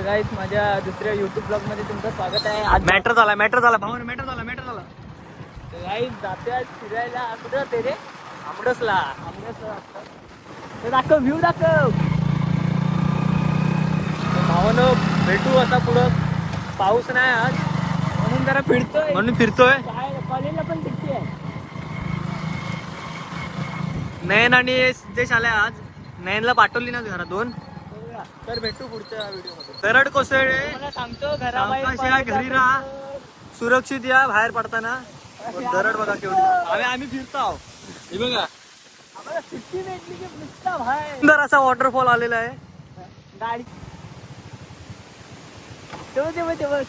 गाईस माझ्या दुसऱ्या YouTube blog मध्ये तुमचं स्वागत आहे. आज मॅटर झाला भावानं मॅटर झाला. तर गाईस जाते आज फिरायला. कुठं जाते रे? आमरसला ते दाखव, व्ह्यू दाखव. भावानं भेटू आता पुढं. पाऊस नाही आज म्हणून जरा फिरतोय. कॉलेजला पण सुट्टी आहे. नयन आणि सिद्धेश आलाय आज. नयनला पाठवली ना घरातून. तर भेटू पुढच्या व्हिडिओ मध्ये. दरड कोसळले मला सांगतो, घराबाहेर घरी राहा, सुरक्षित या बाहेर पडताना. दरड बघा केवढी. आम्ही फिरतो आहोत. हे बघा आम्हाला सुट्टी भेटली की नुसता बाहेर. सुंदर असा वॉटरफॉल आलेला आहे. गाडी तेव्हा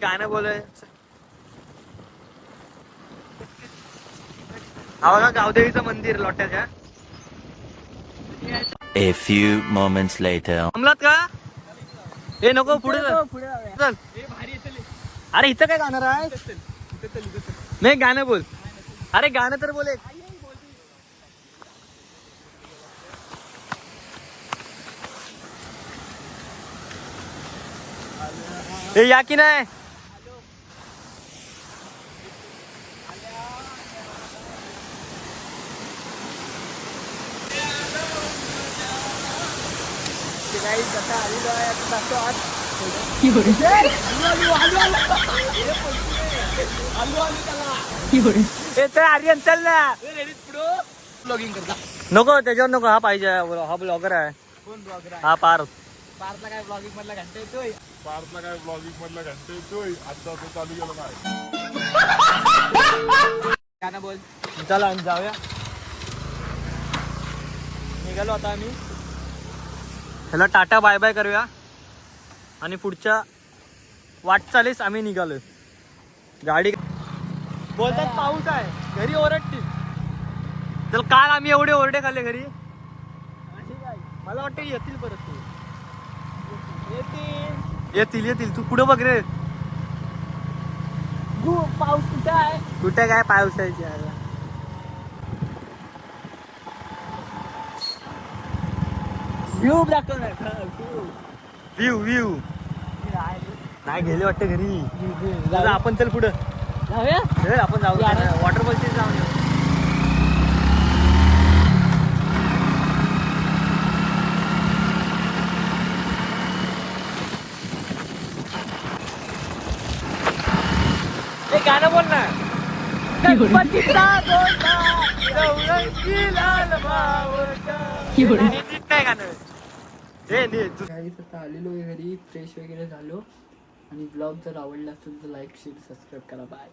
गाणं बोलाय. हा बघा गावदेवीचं मंदिर लोट्याच्या. A few moments later. थांबलात का? हे नको पुढे चल. अरे इथं काय गाणार आहे? नाही गाणं बोल. अरे गाणं तर बोल. हे या की नाही? आलेलो आहे आर्यन चल ना. ब्लॉगिंग करता नको त्याच्यावर नको. हा पाहिजे, हा ब्लॉगर आहे. कोण ब्लॉगर आहे? हा पार्थला काय ब्लॉगिंग मधला घंटा येतोय. आता तो चालू गेलो नाही. गाणं बोल. चला जाऊया. निघालो आता आम्ही. ह्याला टाटा बाय बाय करूया आणि पुढच्या वाटचालीस आम्ही निघालोय. गाडी बोलतात पाऊस आहे, घरी ओरडतील. तर काल आम्ही एवढे ओरडे खाल्ले घरी. मला वाटतं येतील परत. येतील तू पुढे बघ रे. पाऊस कुठे आहे? कुठे काय पाऊस आहे? व्ह्यू नाही गेले वाटतं घरी. आपण चल पुढं जाऊया. आपण जाऊ वॉटरफॉलची जाऊन येऊ. हे गाणं बोल ना. गणपतीचा नाही गाणं. आता आलेलो घरी, फ्रेश वगैरे झालो. आणि ब्लॉग जर आवडला असेल तर लाईक शेअर सबस्क्राईब करा. बाय.